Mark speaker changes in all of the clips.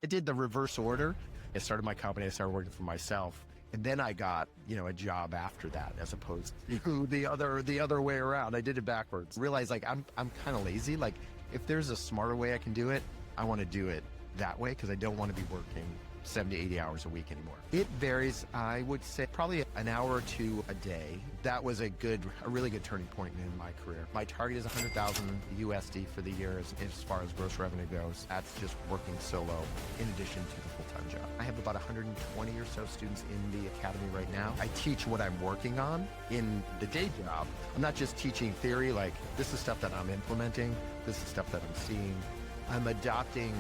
Speaker 1: I did the reverse order. I started my company, I started working for myself. And then I got, a job after that, as opposed to the other way around. I did it backwards. Realized like I'm kind of lazy. Like if there's a smarter way I can do it, I want to do it that way because I don't want to be working 70, 80 hours a week anymore. It varies. I would say probably an hour or two a day. That was a really good turning point in my career. My target is 100,000 USD for the year as far as gross revenue goes. That's just working solo in addition to the full-time job. I have about 120 or so students in the academy right now. I teach what I'm working on in the day job. I'm not just teaching theory, like this is stuff that I'm implementing. This is stuff that I'm seeing. I'm adopting,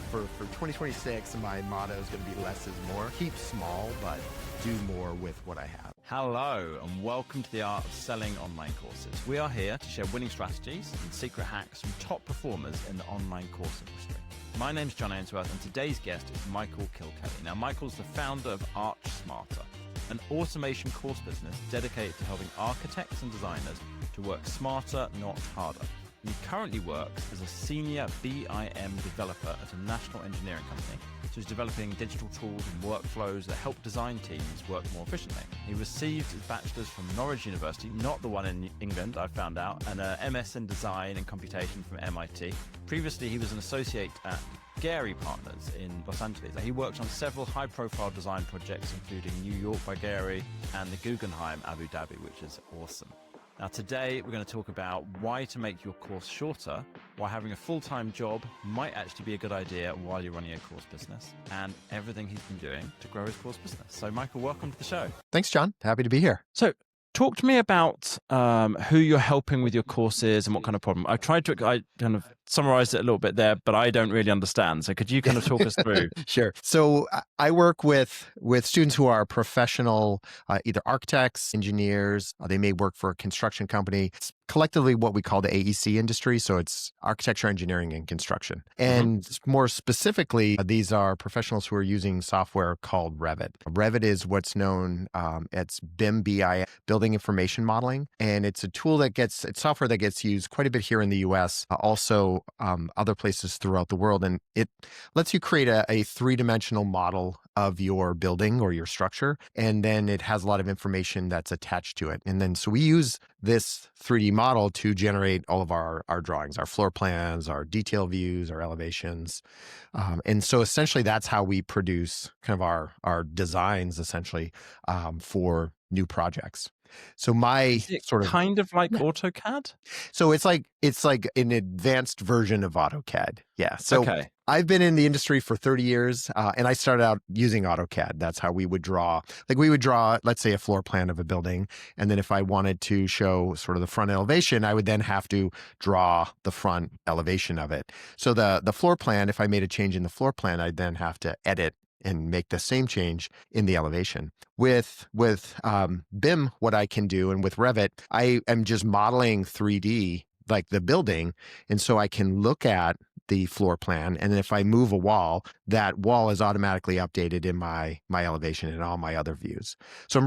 Speaker 1: for 2026, my motto is going to be less is more. Keep small, but do more with what I have.
Speaker 2: Hello, and welcome to the Art of Selling Online Courses. We are here to share winning strategies and secret hacks from top performers in the online course industry. My name's John Ainsworth, and today's guest is Michael Kilkelly. Now, Michael's the founder of Arch Smarter, an automation course business dedicated to helping architects and designers to work smarter, not harder. He currently works as a senior BIM developer at a national engineering company, so he's developing digital tools and workflows that help design teams work more efficiently. He received his bachelor's from Norwich University, not the one in England, I found out, and a MS in design and computation from MIT. Previously, he was an associate at Gary Partners in Los Angeles. He worked on several high-profile design projects, including New York by Gary and the Guggenheim Abu Dhabi, which is awesome. Now today we're going to talk about why to make your course shorter, why having a full-time job might actually be a good idea while you're running a course business, and everything he's been doing to grow his course business. So Michael, welcome to the show.
Speaker 1: Thanks, John. Happy to be here.
Speaker 2: So talk to me about who you're helping with your courses and what kind of problem. I kind of summarized it a little bit there, but I don't really understand. So could you kind of talk us through?
Speaker 1: Sure. So I work with students who are professional, either architects, engineers. They may work for a construction company. It's collectively what we call the AEC industry. So it's architecture, engineering, and construction. And more specifically, these are professionals who are using software called Revit. Revit is what's known as BIM, Building Information Modeling. And it's a tool it's software that gets used quite a bit here in the US, also other places throughout the world. And it lets you create a three-dimensional model of your building or your structure. And then it has a lot of information that's attached to it. And then so we use this 3D model to generate all of our drawings, our floor plans, our detail views, our elevations. And so essentially that's how we produce kind of our designs essentially for new projects. So my sort of
Speaker 2: kind of like AutoCAD.
Speaker 1: So it's like an advanced version of AutoCAD. Yeah. So
Speaker 2: okay.
Speaker 1: I've been in the industry for 30 years, and I started out using AutoCAD. That's how we would draw. Like we would draw, let's say, a floor plan of a building, and then if I wanted to show sort of the front elevation, I would then have to draw the front elevation of it. So the floor plan, if I made a change in the floor plan, I'd then have to edit and make the same change in the elevation. With BIM, what I can do, and with Revit, I am just modeling 3D, like the building. And so I can look at the floor plan. And if I move a wall, that wall is automatically updated in my elevation and all my other views. So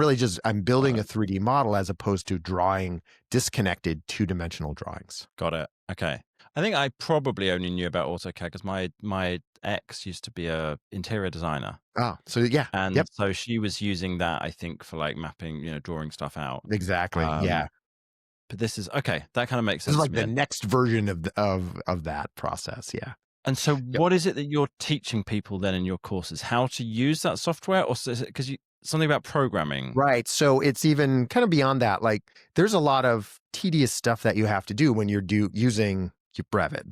Speaker 1: I'm building a 3D model as opposed to drawing disconnected two-dimensional drawings.
Speaker 2: Got it. Okay. I think I probably only knew about AutoCAD because my ex used to be a interior designer.
Speaker 1: Oh, so yeah.
Speaker 2: And so she was using that, I think, for like mapping, drawing stuff out.
Speaker 1: Exactly. Yeah.
Speaker 2: But this is okay. That kind of makes sense.
Speaker 1: This is like the next version of that process. Yeah.
Speaker 2: And so what is it that you're teaching people then in your courses? How to use that software, or is it because something about programming?
Speaker 1: Right. So it's even kind of beyond that. Like there's a lot of tedious stuff that you have to do when you're using Revit.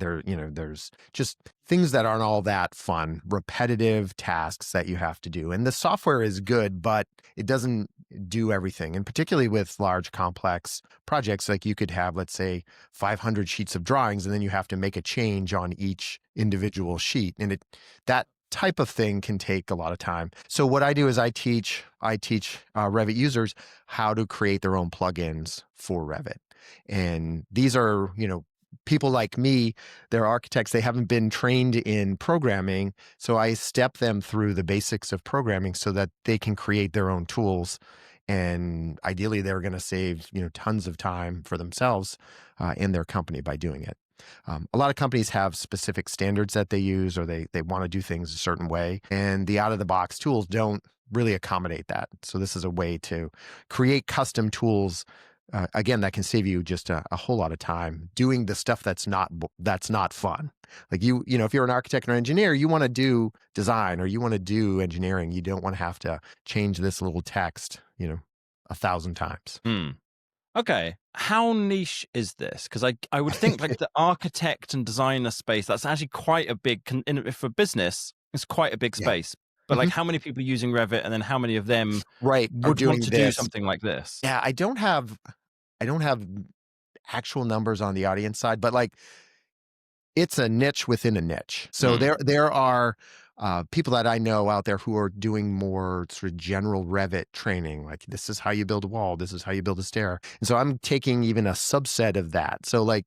Speaker 1: There's just things that aren't all that fun, repetitive tasks that you have to do. And the software is good, but it doesn't do everything. And particularly with large, complex projects, like you could have, let's say, 500 sheets of drawings, and then you have to make a change on each individual sheet. And that type of thing can take a lot of time. So what I do is I teach Revit users how to create their own plugins for Revit. And these are, people like me, they're architects, they haven't been trained in programming. So I step them through the basics of programming so that they can create their own tools. And ideally, they're going to save, tons of time for themselves in their company by doing it. A lot of companies have specific standards that they use, or they want to do things a certain way. And the out of the box tools don't really accommodate that. So this is a way to create custom tools. Again, that can save you just a whole lot of time doing the stuff that's not fun. Like if you're an architect or engineer, you want to do design or you want to do engineering. You don't want to have to change this little text, 1,000 times.
Speaker 2: Hmm. Okay. How niche is this? Because I would think like the architect and designer space, that's actually quite a big, for business, it's quite a big
Speaker 1: Yeah.
Speaker 2: space. But like how many people are using Revit and then how many of them
Speaker 1: Right. Are
Speaker 2: would want
Speaker 1: doing
Speaker 2: to do
Speaker 1: this.
Speaker 2: something like this?
Speaker 1: Yeah. I don't have actual numbers on the audience side, but like it's a niche within a niche. So
Speaker 2: Hmm.
Speaker 1: there are people that I know out there who are doing more sort of general Revit training. Like this is how you build a wall. This is how you build a stair. And so I'm taking even a subset of that. So like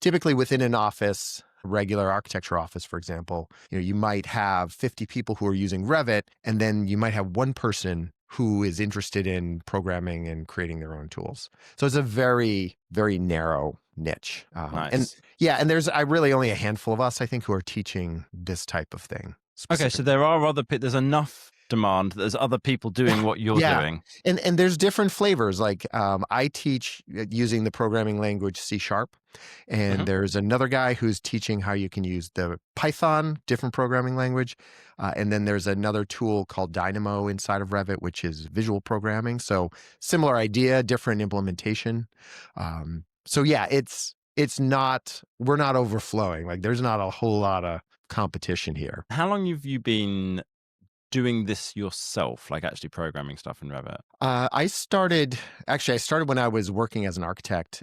Speaker 1: typically within an office, a regular architecture office, for example, you might have 50 people who are using Revit, and then you might have one person who is interested in programming and creating their own tools. So it's a very, very narrow niche. And
Speaker 2: Nice.
Speaker 1: yeah, and there's really only a handful of us, I think, who are teaching this type of thing
Speaker 2: Okay. So
Speaker 1: specifically.
Speaker 2: there are there's enough demand that there's other people doing what you're
Speaker 1: Yeah.
Speaker 2: doing.
Speaker 1: And there's different flavors. Like I teach using the programming language C#, and
Speaker 2: Mhm.
Speaker 1: there's another guy who's teaching how you can use the Python, different programming language. And then there's another tool called Dynamo inside of Revit, which is visual programming. So similar idea, different implementation. So yeah, we're not overflowing. Like there's not a whole lot of competition here.
Speaker 2: How long have you been doing this yourself, like actually programming stuff in Revit?
Speaker 1: I started when I was working as an architect,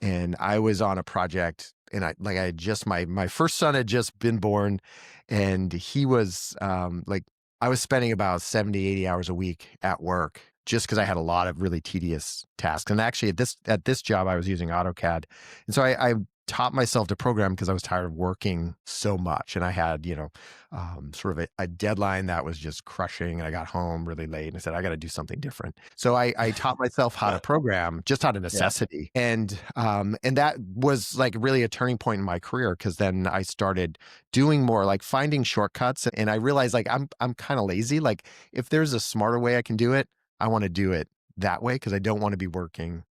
Speaker 1: and I was on a project, and I had just my first son had just been born, and he was I was spending about 70, 80 hours a week at work just because I had a lot of really tedious tasks. And actually at this job, I was using AutoCAD, and so I taught myself to program because I was tired of working so much, and I had sort of a deadline that was just crushing, and I got home really late, and I said I got to do something different. So I taught myself how to program just out of
Speaker 2: Yeah.
Speaker 1: necessity, and that was like really a turning point in my career because then I started doing more like finding shortcuts, and I realized like I'm kind of lazy. Like if there's a smarter way I can do it, I want to do it that way because I don't want to be working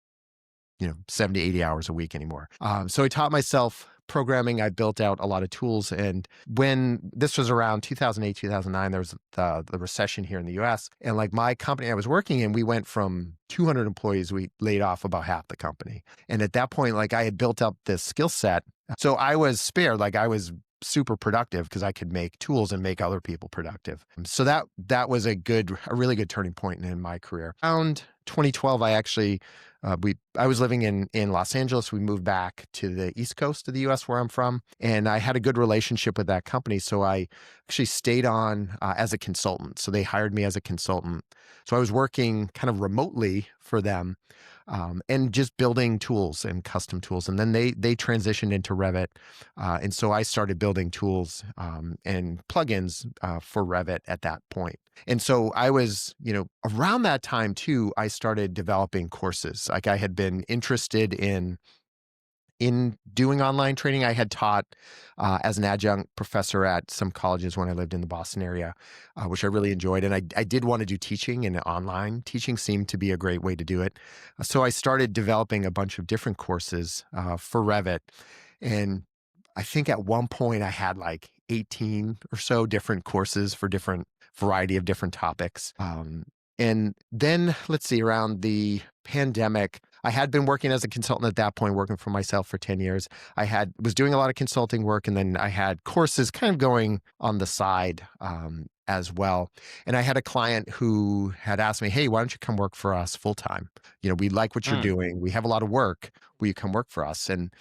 Speaker 1: 70, 80 hours a week anymore. So I taught myself programming. I built out a lot of tools. And when this was around 2008, 2009, there was the recession here in the US. And like my company I was working in, we went from 200 employees, we laid off about half the company. And at that point, like I had built up this skill set. So I was spared, like I was super productive because I could make tools and make other people productive. So that was a really good turning point in my career. Around 2012, I actually I was living in Los Angeles. We moved back to the East Coast of the US where I'm from, and I had a good relationship with that company. So I actually stayed on as a consultant. So they hired me as a consultant. So I was working kind of remotely for them, and just building tools and custom tools. And then they transitioned into Revit. And so I started building tools and plugins for Revit at that point. And so I was, around that time too, I started developing courses. Like I had been interested in doing online training. I had taught as an adjunct professor at some colleges when I lived in the Boston area, which I really enjoyed. And I did want to do teaching, and online teaching seemed to be a great way to do it. So I started developing a bunch of different courses for Revit. And I think at one point I had like 18 or so different courses for different variety of different topics. And then let's see, around the pandemic, I had been working as a consultant at that point, working for myself for 10 years. Was doing a lot of consulting work, and then I had courses kind of going on the side as well. And I had a client who had asked me, "Hey, why don't you come work for us full time? We like what you're
Speaker 2: Mm.
Speaker 1: doing. We have a lot of work. Will you come work for us?" And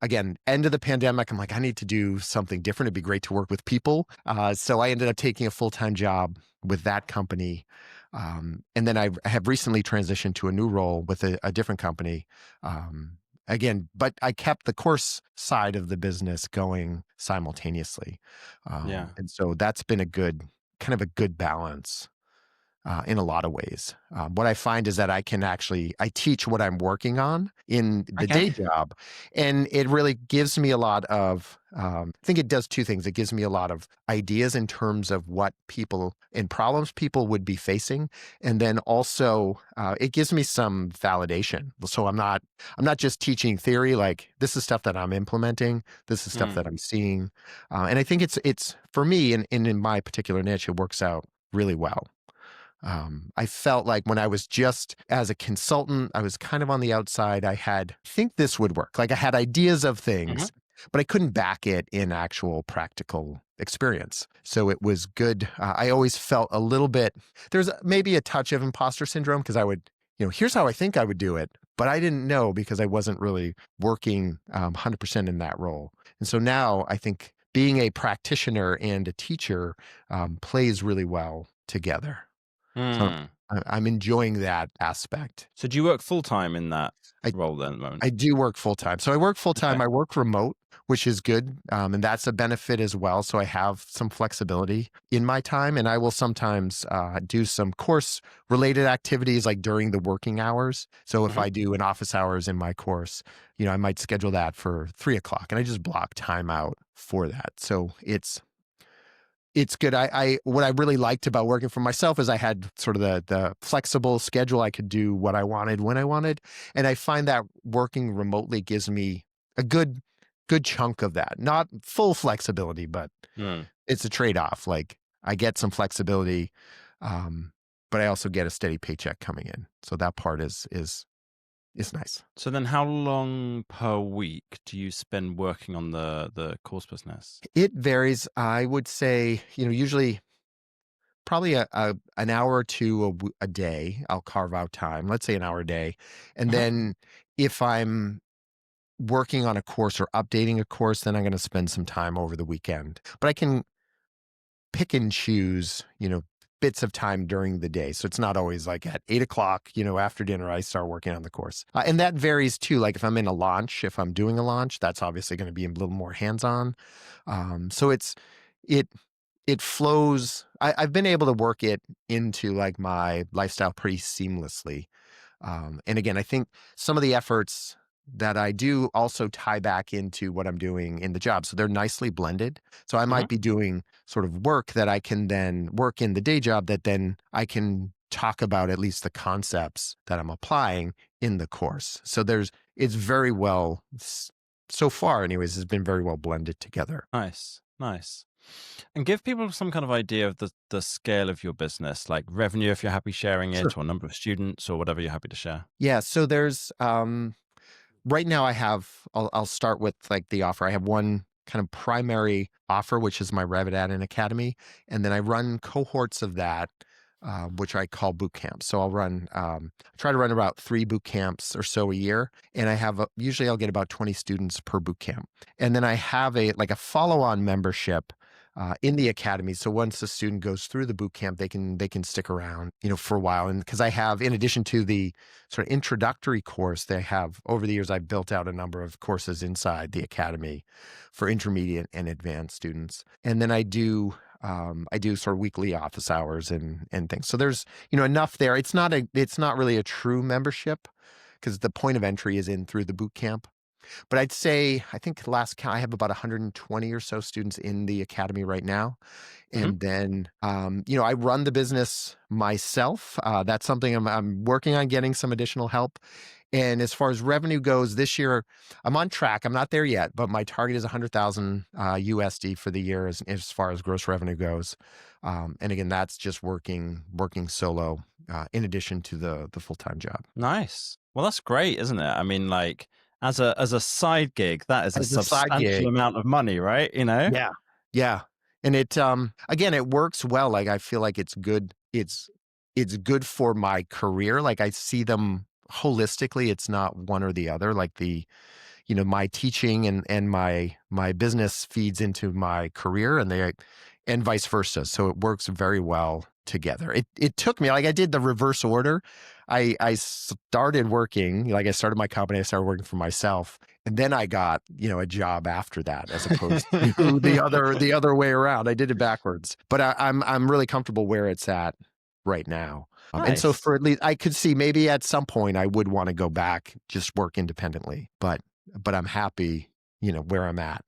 Speaker 1: again, end of the pandemic, I'm like, I need to do something different. It'd be great to work with people. So I ended up taking a full-time job with that company. And then I have recently transitioned to a new role with a different company. Again, but I kept the course side of the business going simultaneously.
Speaker 2: Yeah.
Speaker 1: And so that's been kind of a good balance. in a lot of ways. What I find is that I teach what I'm working on in the
Speaker 2: Okay.
Speaker 1: day job, and it really gives me a lot of, I think it does two things. It gives me a lot of ideas in terms of what people and problems people would be facing. And then also it gives me some validation. So I'm not just teaching theory, like this is stuff that I'm implementing. This is stuff
Speaker 2: Mm.
Speaker 1: that I'm seeing. And I think it's for me in my particular niche, it works out really well. I felt like when I was just as a consultant, I was kind of on the outside. I think this would work. Like I had ideas of
Speaker 2: Hmm.
Speaker 1: things, but I couldn't back it in actual practical experience. So it was good. I always felt a little bit, there's maybe a touch of imposter syndrome because I would, here's how I think I would do it, but I didn't know because I wasn't really working 100% in that role. And so now I think being a practitioner and a teacher plays really well together. So
Speaker 2: Mm.
Speaker 1: I'm enjoying that aspect.
Speaker 2: So do you work full time in that
Speaker 1: I
Speaker 2: role then at the moment?
Speaker 1: I do work full time. So I work full
Speaker 2: Okay.
Speaker 1: time. I work remote, which is good, and that's a benefit as well. So I have some flexibility in my time, and I will sometimes do some course related activities like during the working hours. So if
Speaker 2: Hmm.
Speaker 1: I do an office hours in my course, I might schedule that for 3 o'clock, and I just block time out for that. So it's good. I what I really liked about working for myself is I had sort of the flexible schedule. I could do what I wanted when I wanted, and I find that working remotely gives me a good chunk of that. Not full flexibility, but
Speaker 2: Mm.
Speaker 1: it's a trade off. Like I get some flexibility, um, but I also get a steady paycheck coming in. So that part is nice.
Speaker 2: So then how long per week do you spend working on the course business?
Speaker 1: It varies. I would say, usually probably an hour or two a day. I'll carve out time. Let's say an hour a day, and
Speaker 2: Hmm.
Speaker 1: then if I'm working on a course or updating a course, then I'm going to spend some time over the weekend. But I can pick and choose, bits of time during the day. So it's not always like at 8 o'clock, after dinner, I start working on the course. And that varies too. Like if I'm in a launch, if I'm doing a launch, that's obviously going to be a little more hands-on. So it it flows. I've been able to work it into like my lifestyle pretty seamlessly. And again, I think some of the efforts that I do also tie back into what I'm doing in the job. So they're nicely blended. So I
Speaker 2: Hmm.
Speaker 1: might be doing sort of work that I can then work in the day job that then I can talk about at least the concepts that I'm applying in the course. So it's very well, so far anyways, has been very well blended together.
Speaker 2: Nice, nice. And give people some kind of idea of the scale of your business, like revenue if you're happy sharing it,
Speaker 1: Sure.
Speaker 2: or number of students, or whatever you're happy to share.
Speaker 1: Yeah. So there's right now I'll start with like the offer. I have one kind of primary offer, which is my Revit Add-in Academy. And then I run cohorts of that, which I call boot camps. So I try to run about 3 boot camps or so a year. And usually I'll get about 20 students per boot camp. And then I have like a follow-on membership in the academy. So once a student goes through the boot camp, they can stick around, for a while. And because I have, in addition to the sort of introductory course, they have over the years, I've built out a number of courses inside the academy for intermediate and advanced students. And then I do sort of weekly office hours and things. So there's, enough there. It's not really a true membership because the point of entry is in through the boot camp. But I'd say, I think last count, I have about 120 or so students in the academy right now.
Speaker 2: Hmm.
Speaker 1: And then, I run the business myself. That's something I'm working on getting some additional help. And as far as revenue goes, this year I'm on track. I'm not there yet, but my target is 100,000 USD for the year as far as gross revenue goes. And again, that's just working solo in addition to the full time job.
Speaker 2: Nice. Well, that's great, isn't it? I mean, like as a side gig, that is a
Speaker 1: As a side
Speaker 2: substantial
Speaker 1: gig,
Speaker 2: amount of money, right?
Speaker 1: yeah. Yeah. And it again, it works well. Like I feel like it's good. It's good for my career. Like I see them holistically. It's not one or the other. Like my teaching and my business feeds into my career and vice versa. So it works very well together. It took me, like I did the reverse order. I started working, like I started my company, I started working for myself. And then I got, a job after that, as opposed to the other way around. I did it backwards, but I'm really comfortable where it's at right now. And so
Speaker 2: Nice.
Speaker 1: for at least, I could see maybe at some point I would want to go back, just work independently, but I'm happy, where I'm at.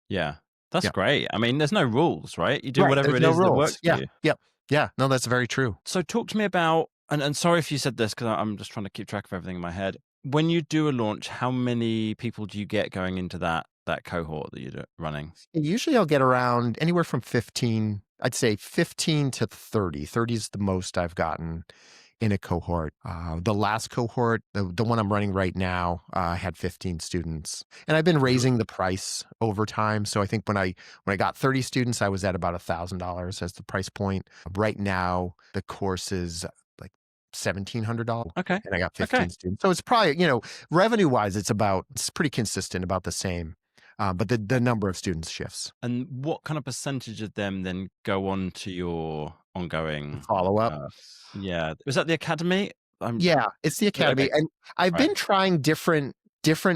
Speaker 2: Yeah. That's
Speaker 1: Yeah.
Speaker 2: great. I mean, there's no rules, right? You do
Speaker 1: Right.
Speaker 2: whatever
Speaker 1: There's
Speaker 2: it
Speaker 1: no
Speaker 2: is that
Speaker 1: rules.
Speaker 2: works for
Speaker 1: Yeah.
Speaker 2: you.
Speaker 1: Yep. Yeah. No, that's very true.
Speaker 2: So talk to me about, and sorry if you said this because I'm just trying to keep track of everything in my head. When you do a launch, how many people do you get going into that cohort that you're running?
Speaker 1: Usually I'll get around anywhere from 15, I'd say 15 to 30. 30 is the most I've gotten in a cohort. The last cohort, the one I'm running right now, had 15 students, and I've been
Speaker 2: Mhm.
Speaker 1: raising the price over time. So I think when I got 30 students, I was at about $1,000 as the price point. Right now, the course is like $1,700,
Speaker 2: Okay.
Speaker 1: and I got
Speaker 2: Okay.
Speaker 1: 15 students. So it's probably, revenue wise, it's pretty consistent, about the same. But the number of students shifts.
Speaker 2: And what kind of percentage of them then go on to your ongoing,
Speaker 1: Follow up.
Speaker 2: uh yeah. Was that the academy?
Speaker 1: Yeah, it's the academy,
Speaker 2: Okay,
Speaker 1: and I've
Speaker 2: right.
Speaker 1: been trying different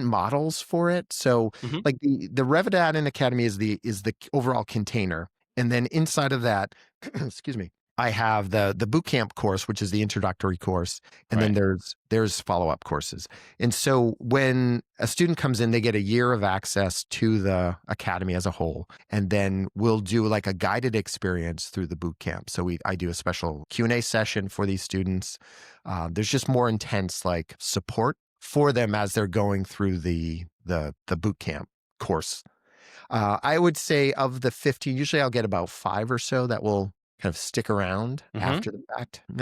Speaker 1: models for it. So,
Speaker 2: Mhm.
Speaker 1: like the Revit Add-in Academy is the overall container, and then inside of that, excuse me, I have the boot camp course, which is the introductory course, and then
Speaker 2: Right.
Speaker 1: there's follow-up courses. And so when a student comes in, they get a year of access to the academy as a whole, and then we'll do like a guided experience through the boot camp. So I do a special Q&A session for these students. There's just more intense like support for them as they're going through the boot camp course. I would say of the 15, usually I'll get about 5 or so that will kind of stick around
Speaker 2: Mhm.
Speaker 1: after the fact. And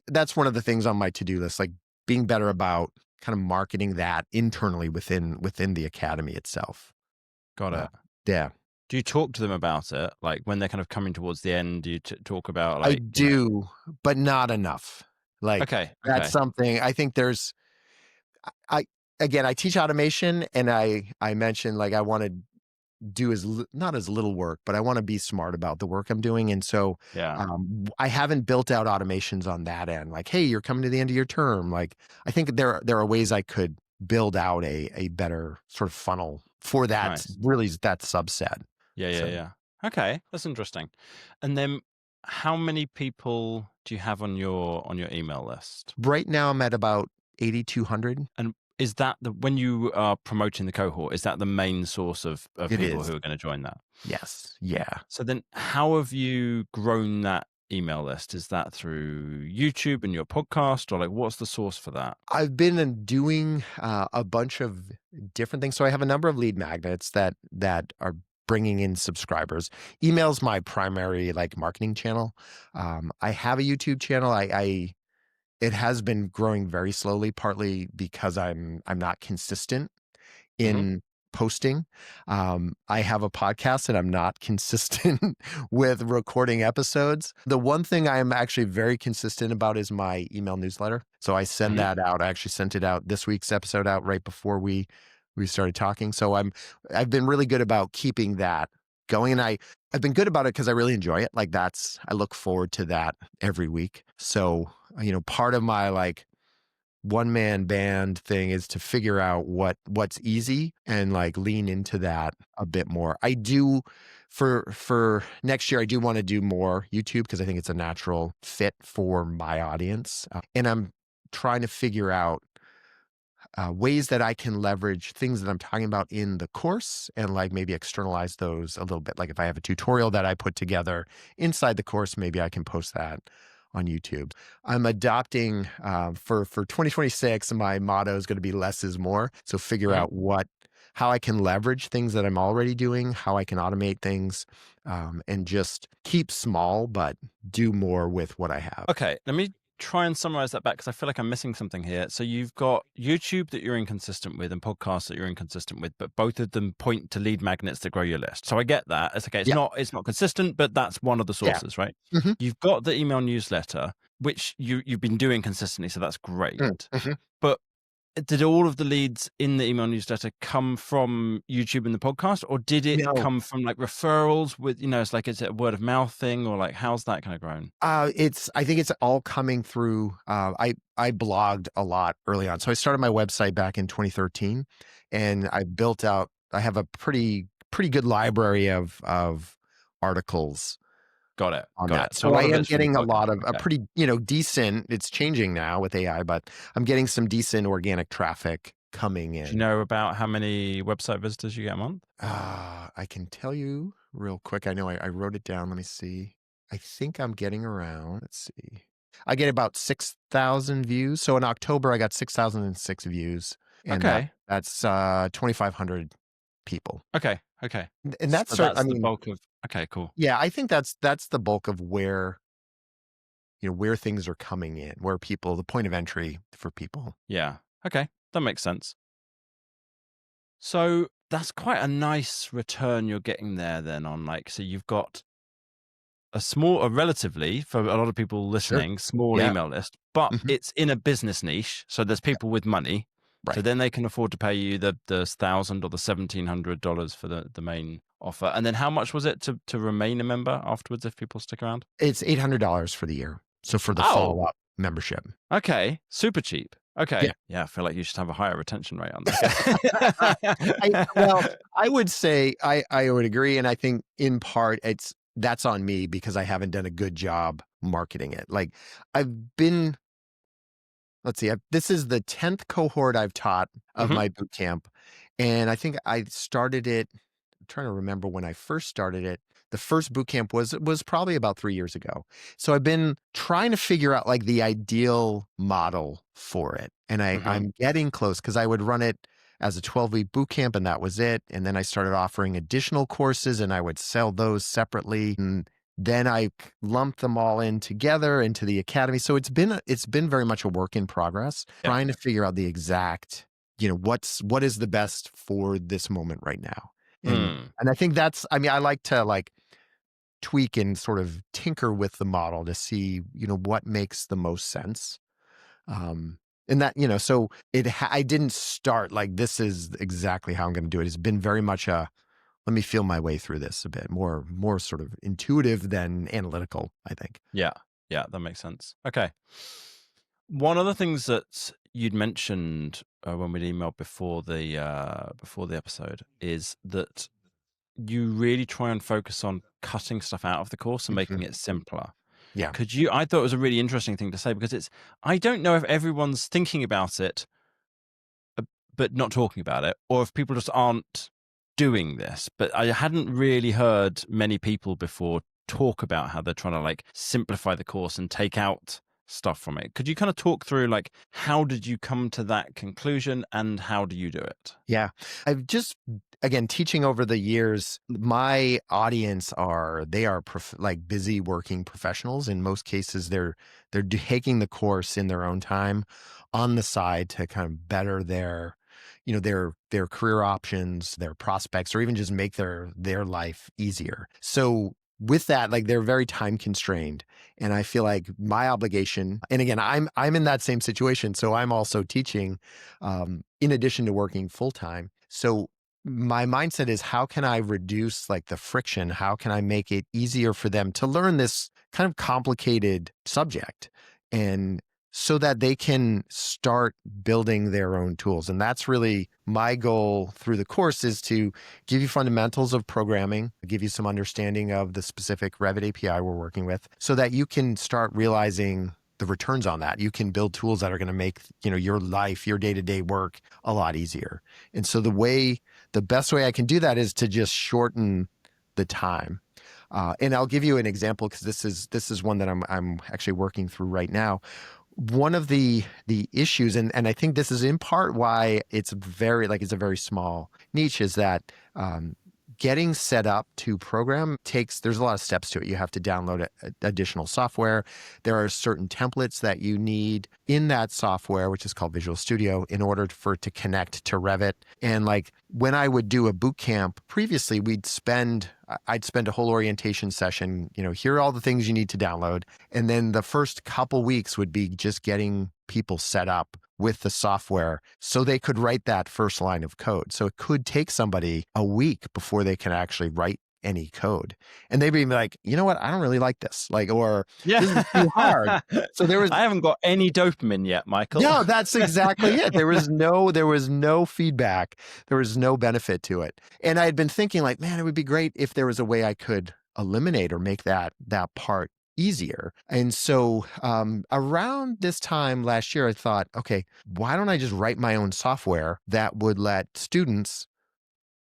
Speaker 1: that's one of the things on my to-do list, like being better about kind of marketing that internally within the academy itself.
Speaker 2: Got
Speaker 1: Uh,
Speaker 2: it.
Speaker 1: yeah.
Speaker 2: Do you talk to them about it? Like, when they're kind of coming towards the end, do you talk about,
Speaker 1: I
Speaker 2: like,
Speaker 1: do, but not enough. Like,
Speaker 2: Okay,
Speaker 1: that's
Speaker 2: okay.
Speaker 1: something I think I again, I teach automation, and I mentioned like I want to do not as little work, but I want to be smart about the work I'm doing. And so
Speaker 2: Yeah,
Speaker 1: I haven't built out automations on that end. Like, hey, you're coming to the end of your term. Like, I think there are ways I could build out a better sort of funnel for
Speaker 2: nice.
Speaker 1: that subset.
Speaker 2: Yeah, yeah,
Speaker 1: So
Speaker 2: yeah. Okay, that's interesting. And then how many people do you have on your email list?
Speaker 1: right now I'm at about 8,200.
Speaker 2: And is that when you are promoting the cohort, is that the main source of
Speaker 1: It
Speaker 2: people
Speaker 1: is.
Speaker 2: who are gonna join that?
Speaker 1: Yes. Yeah.
Speaker 2: So then how have you grown that email list? Is that through YouTube and your podcast, or, like, what's the source for that?
Speaker 1: I've been doing a bunch of different things. So I have a number of lead magnets that are bringing in subscribers. Email's my primary like marketing channel. I have a YouTube channel. I it has been growing very slowly, partly because I'm not consistent
Speaker 2: Mhm.
Speaker 1: in posting. I have a podcast and I'm not consistent with recording episodes. The one thing I'm actually very consistent about is my email newsletter. So I send
Speaker 2: Mhm.
Speaker 1: that out. I actually sent it out, this week's episode out right before we started talking. So I've been really good about keeping that going, and I've been good about it because I really enjoy it. Like I look forward to that every week. So, part of my like one man band thing is to figure out what's easy and like lean into that a bit more. I do for next year, I do want to do more YouTube because I think it's a natural fit for my audience. And I'm trying to figure out ways that I can leverage things that I'm talking about in the course and like maybe externalize those a little bit. Like if I have a tutorial that I put together inside the course, maybe I can post that on YouTube. I'm adopting for 2026. My motto is going to be less is more. So figure
Speaker 2: Mhm.
Speaker 1: out how I can leverage things that I'm already doing, how I can automate things, and just keep small but do more with what I have.
Speaker 2: Okay, let me try and summarize that back because I feel like I'm missing something here. So you've got YouTube that you're inconsistent with and podcasts that you're inconsistent with, but both of them point to lead magnets that grow your list. So I get that. It's okay.
Speaker 1: Yeah,
Speaker 2: It's not consistent, but that's one of the
Speaker 1: yeah.
Speaker 2: sources, right?
Speaker 1: Hmm.
Speaker 2: You've got the email newsletter, which you've been doing consistently, so that's great.
Speaker 1: Mm-hmm.
Speaker 2: But did all of the leads in the email newsletter come from YouTube and the podcast, or did it
Speaker 1: No.
Speaker 2: come from like referrals with, is it a word of mouth thing, or like how's that kind of grown?
Speaker 1: I think it's all coming through. I blogged a lot early on. So I started my website back in 2013, and I have a pretty good library of articles
Speaker 2: Got it.
Speaker 1: on
Speaker 2: Got
Speaker 1: that.
Speaker 2: it. So a
Speaker 1: So I
Speaker 2: lot of
Speaker 1: am
Speaker 2: it's from
Speaker 1: getting a
Speaker 2: plugins.
Speaker 1: lot of a
Speaker 2: Okay.
Speaker 1: pretty, decent, it's changing now with AI, but I'm getting some decent organic traffic coming
Speaker 2: Do you
Speaker 1: in.
Speaker 2: know about how many website visitors you get a month?
Speaker 1: I can tell you real quick. I know I wrote it down. Let me see. I think I'm getting around, let's see. I get about 6,000 views. So in October, I got 6,006 views, and
Speaker 2: Okay.
Speaker 1: that's 2,500 people.
Speaker 2: Okay. Okay.
Speaker 1: And that's
Speaker 2: So
Speaker 1: I
Speaker 2: that's the
Speaker 1: mean,
Speaker 2: bulk of. Okay. Cool.
Speaker 1: yeah, I think that's the bulk of where, where things are coming in, where people, the point of entry for people.
Speaker 2: Yeah. Okay. That makes sense. So that's quite a nice return you're getting there then on like, so you've got a relatively, for a lot of people
Speaker 1: Sure.
Speaker 2: listening, small
Speaker 1: Yeah.
Speaker 2: email list, but
Speaker 1: Mhm.
Speaker 2: it's in a business niche. So there's
Speaker 1: Yeah.
Speaker 2: people with money. So
Speaker 1: Right.
Speaker 2: then they can afford to pay you the $1,000 or the $1,700 for the main offer. And then how much was it to remain a member afterwards if people stick around?
Speaker 1: It's $800 for the year. So for the
Speaker 2: Oh,
Speaker 1: follow-up membership.
Speaker 2: okay. Super cheap.
Speaker 1: Yeah.
Speaker 2: Okay. Yeah, I feel like you should have a higher retention rate on that.
Speaker 1: Well,
Speaker 2: Okay.
Speaker 1: I would say I would agree, and I think in part that's on me because I haven't done a good job marketing it. Like I've been, let's see, this is the 10th cohort I've taught of
Speaker 2: Mhm.
Speaker 1: my boot camp, and I think I started it. I'm trying to remember when I first started it. The first boot camp was probably about 3 years ago. So I've been trying to figure out like the ideal model for it, and
Speaker 2: Mhm.
Speaker 1: I'm getting close because I would run it as a 12-week boot camp, and that was it. And then I started offering additional courses, and I would sell those separately. And then I lumped them all in together into the academy. So it's been very much a work in progress,
Speaker 2: Yeah.
Speaker 1: trying to figure out the exact, what is the best for this moment right now. And
Speaker 2: Mm.
Speaker 1: and I think I mean, I like to like tweak and sort of tinker with the model to see, what makes the most sense. Um, and that, so I didn't start like this is exactly how I'm going to do it. It's been very much let me feel my way through this a bit more sort of intuitive than analytical, I think.
Speaker 2: Yeah. Yeah, that makes sense. Okay. One of the things that you'd mentioned when we'd emailed before the episode is that you really try and focus on cutting stuff out of the course and making
Speaker 1: Mhm.
Speaker 2: it simpler.
Speaker 1: Yeah.
Speaker 2: I thought it was a really interesting thing to say because I don't know if everyone's thinking about it, but not talking about it, or if people just aren't doing this. But I hadn't really heard many people before talk about how they're trying to like simplify the course and take out stuff from it. Could you kind of talk through like how did you come to that conclusion and how do you do it?
Speaker 1: Yeah. I've just, again, teaching over the years, my audience they are like busy working professionals. In most cases, they're taking the course in their own time on the side to kind of better their career options, their prospects, or even just make their life easier. So with that, like they're very time constrained. And I feel like my obligation, and again, I'm in that same situation. So I'm also teaching in addition to working full time. So my mindset is how can I reduce like the friction? How can I make it easier for them to learn this kind of complicated subject? And so that they can start building their own tools. And that's really my goal through the course, is to give you fundamentals of programming, give you some understanding of the specific Revit API we're working with, so that you can start realizing the returns on that. You can build tools that are going to make, your life, your day-to-day work a lot easier. And so the best way I can do that is to just shorten the time. And I'll give you an example because this is one that I'm actually working through right now. One of the issues, and I think this is in part why it's a very small niche, is that getting set up to program there's a lot of steps to it. You have to download additional software. There are certain templates that you need in that software, which is called Visual Studio, in order for it to connect to Revit. And like when I would do a boot camp previously, I'd spend a whole orientation session, here are all the things you need to download. And then the first couple weeks would be just getting people set up with the software so they could write that first line of code. So it could take somebody a week before they can actually write any code. And they'd be like, you know what? I don't really like this. Like, or
Speaker 2: Yeah.
Speaker 1: this is too hard. So there was
Speaker 2: I haven't got any dopamine yet, Michael.
Speaker 1: no, that's exactly it. There was no feedback. There was no benefit to it. And I had been thinking like, man, it would be great if there was a way I could eliminate or make that part easier. And so around this time last year, I thought, okay, why don't I just write my own software that would let students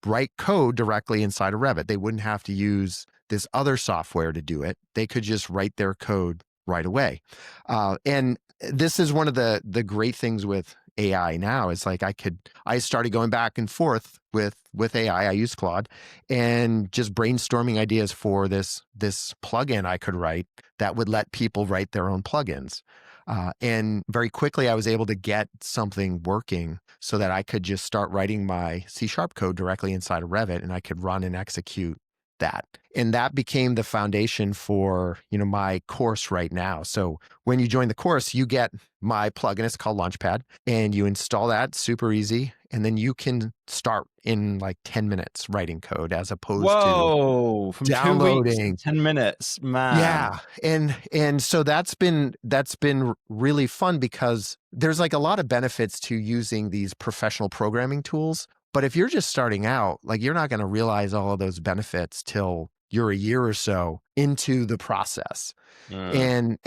Speaker 1: write code directly inside of Revit? They wouldn't have to use this other software to do it. They could just write their code right away. And this is one of the great things with AI now. Is like I started going back and forth with AI. I use Claude and just brainstorming ideas for this plugin I could write that would let people write their own plugins. And very quickly, I was able to get something working so that I could just start writing my C# code directly inside of Revit, and I could run and execute that. And that became the foundation for, my course right now. So when you join the course, you get my plugin. It's called Launchpad, and you install that, super easy. And then you can start in like 10 minutes writing code as opposed to
Speaker 2: from
Speaker 1: downloading
Speaker 2: 2 weeks to 10 minutes, man.
Speaker 1: Yeah. And so that's been really fun because there's like a lot of benefits to using these professional programming tools. But if you're just starting out, like you're not going to realize all of those benefits till you're a year or so into the process. And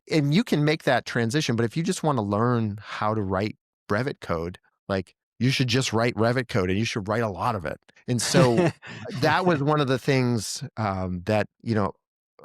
Speaker 1: you can make that transition. But if you just want to learn how to write Revit code, like you should just write Revit code, and you should write a lot of it. And so that was one of the things that,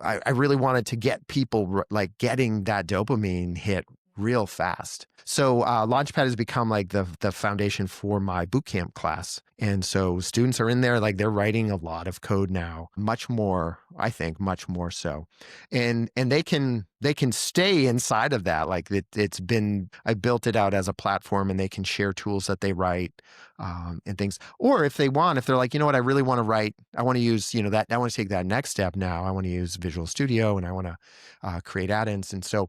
Speaker 1: I really wanted to get people like getting that dopamine hit real fast. So Launchpad has become like the foundation for my bootcamp class. And so students are in there, like they're writing a lot of code now, much more, I think, much more so. And they can stay inside of that. Like I built it out as a platform, and they can share tools that they write and things. Or if they're like, you know what, I really want to write, I want to use, that, I want to take that next step now. I want to use Visual Studio, and I want to create add-ins. And so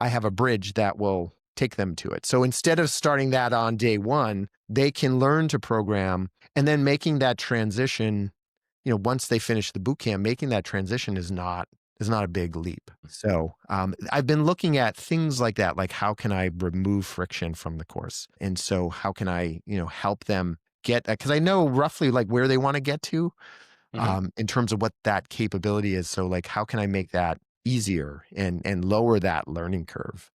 Speaker 1: I have a bridge that will take them to it. So instead of starting that on day one, they can learn to program, and then making that transition, once they finish the bootcamp, making that transition is not a big leap. So I've been looking at things like that, like how can I remove friction from the course? And so how can I, help them get, because I know roughly like where they want to get to in terms of what that capability is. So like, how can I make that easier and lower that learning curve?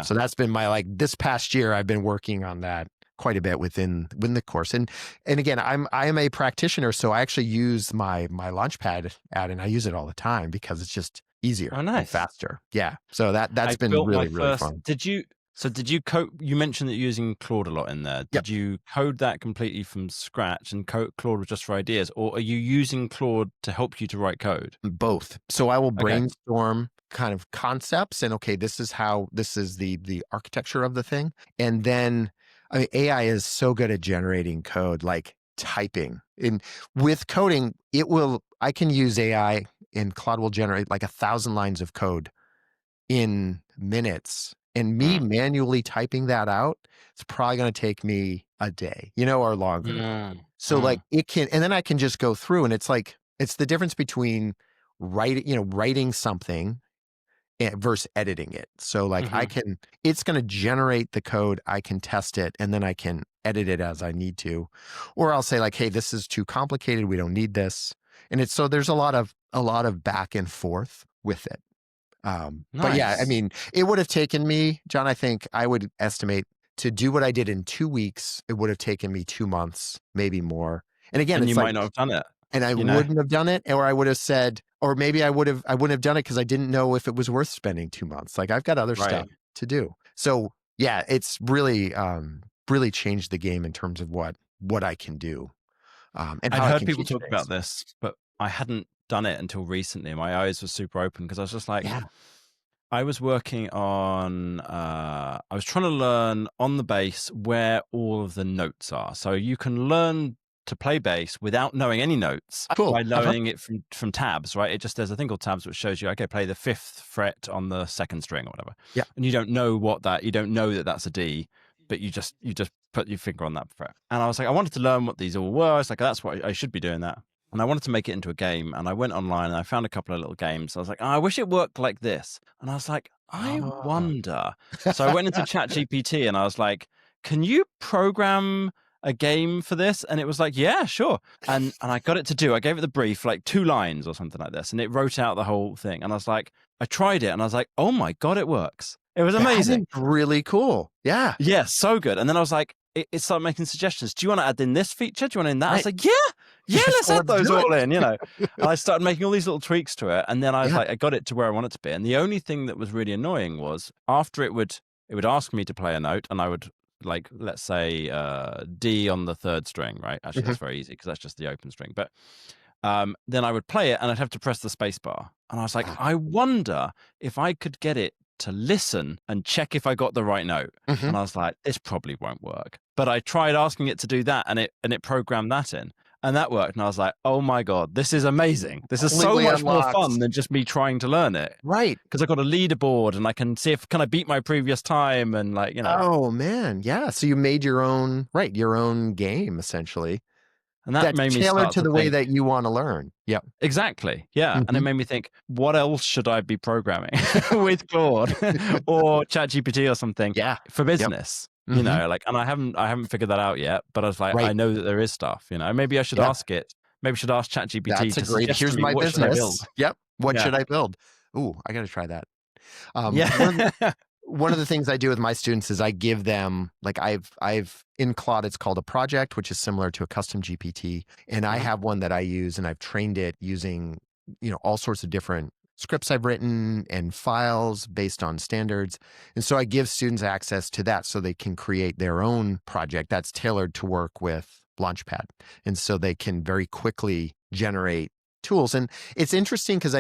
Speaker 1: So that's been my, this past year, I've been working on that quite a bit within the course. And again, I am a practitioner, so I actually use my Launchpad add-in. I use it all the time because it's just easier and faster. Yeah. So that's been really fun.
Speaker 2: Did you code? You mentioned that you're using Claude a lot in there. Did you code that completely from scratch, and Claude was just for ideas, or are you using Claude to help you to write code?
Speaker 1: Both. So I will brainstorm kind of concepts, and this is the architecture of the thing. And then, AI is so good at generating code, like typing. And with coding, I can use AI, and Claude will generate like 1,000 lines of code in minutes. And me manually typing that out, it's probably going to take me a day, or longer. So like it can, and then I can just go through, and it's the difference between writing something versus editing it. So like it's going to generate the code, I can test it, and then I can edit it as I need to. Or I'll say like, hey, this is too complicated, we don't need this. And so there's a lot of back and forth with it. But yeah, it would have taken me, John, I think I would estimate to do what I did in 2 weeks, it would have taken me 2 months, maybe more. And again,
Speaker 2: you might not have done it.
Speaker 1: And I wouldn't have done it, or I would have said, or maybe I wouldn't have done it because I didn't know if it was worth spending 2 months. Like I've got other stuff to do. So yeah, it's really, really changed the game in terms of what I can do. And
Speaker 2: I've heard people talk about this, but I hadn't done it until recently. My eyes were super open because I was just like, I was working on, I was trying to learn on the bass where all of the notes are. So you can learn to play bass without knowing any notes by learning it from tabs, right? There's a thing called tabs which shows you, okay, play the 5th fret on the 2nd string or whatever.
Speaker 1: Yeah.
Speaker 2: And you don't know you don't know that that's a D, but you just put your finger on that fret. And I was like, I wanted to learn what these all were. I was like, that's what I should be doing that. And I wanted to make it into a game. And I went online and I found a couple of little games. I was like, I wish it worked like this. And I was like, I wonder. So I went into ChatGPT and I was like, can you program a game for this? And it was like, yeah, sure. And I got it to do. I gave it the brief, like 2 lines or something like this, and it wrote out the whole thing. And I was like, I tried it, and I was like, oh my god, it works. It was
Speaker 1: That is
Speaker 2: amazing.
Speaker 1: really cool. Yeah.
Speaker 2: Yeah, so good. And then I was like, it started making suggestions. Do you want to add in this feature? Do you want in that? I was
Speaker 1: Right.
Speaker 2: like, yeah, let's add those
Speaker 1: do
Speaker 2: all
Speaker 1: it.
Speaker 2: in, And I started making all these little tweaks to it. And then I was
Speaker 1: Yeah.
Speaker 2: like, I got it to where I want it to be. And the only thing that was really annoying was after it would ask me to play a note, and I would, like, let's say D on the 3rd string, right? Actually,
Speaker 1: Mhm.
Speaker 2: that's very easy because that's just the open string. But then I would play it and I'd have to press the space bar. And I was like,
Speaker 1: Ah.
Speaker 2: I wonder if I could get it to listen and check if I got the right note.
Speaker 1: Mhm.
Speaker 2: And I was like, this probably won't work. But I tried asking it to do that, and it programmed that in. And that worked. And I was like, oh my God, this is amazing. This is so
Speaker 1: Completely
Speaker 2: much more
Speaker 1: unlocks.
Speaker 2: fun than just me trying to learn it.
Speaker 1: Right.
Speaker 2: Because I got a leaderboard and I can see if can I beat my previous time, and like,
Speaker 1: Oh man. Yeah. So you made your own, right, your own game essentially.
Speaker 2: and that
Speaker 1: That's
Speaker 2: made me
Speaker 1: tailored
Speaker 2: start
Speaker 1: to
Speaker 2: to
Speaker 1: the way
Speaker 2: think,
Speaker 1: that you want to learn. Yep.
Speaker 2: exactly. Yeah. And it
Speaker 1: Mhm.
Speaker 2: made me think, what else should I be programming with Claude or ChatGPT or something
Speaker 1: Yeah.
Speaker 2: for
Speaker 1: Yep.
Speaker 2: business?
Speaker 1: Mhm.
Speaker 2: Like, and I haven't figured that out yet, but I was like, I
Speaker 1: Right.
Speaker 2: know that there is stuff, Maybe I should
Speaker 1: Yeah.
Speaker 2: ask it. Maybe I should ask ChatGPT
Speaker 1: That's a
Speaker 2: to
Speaker 1: great,
Speaker 2: suggest to
Speaker 1: here's
Speaker 2: me
Speaker 1: my
Speaker 2: what should I build.
Speaker 1: business. Yep. What
Speaker 2: Yeah.
Speaker 1: should I build? Ooh, I got to try that.
Speaker 2: Yeah.
Speaker 1: One of the things I do with my students is I give them, like, I've in Claude, it's called a project, which is similar to a custom GPT. And I
Speaker 2: Mhm.
Speaker 1: have one that I use, and I've trained it using, all sorts of different scripts I've written and files based on standards. And so I give students access to that so they can create their own project that's tailored to work with Launchpad. And so they can very quickly generate tools. And it's interesting because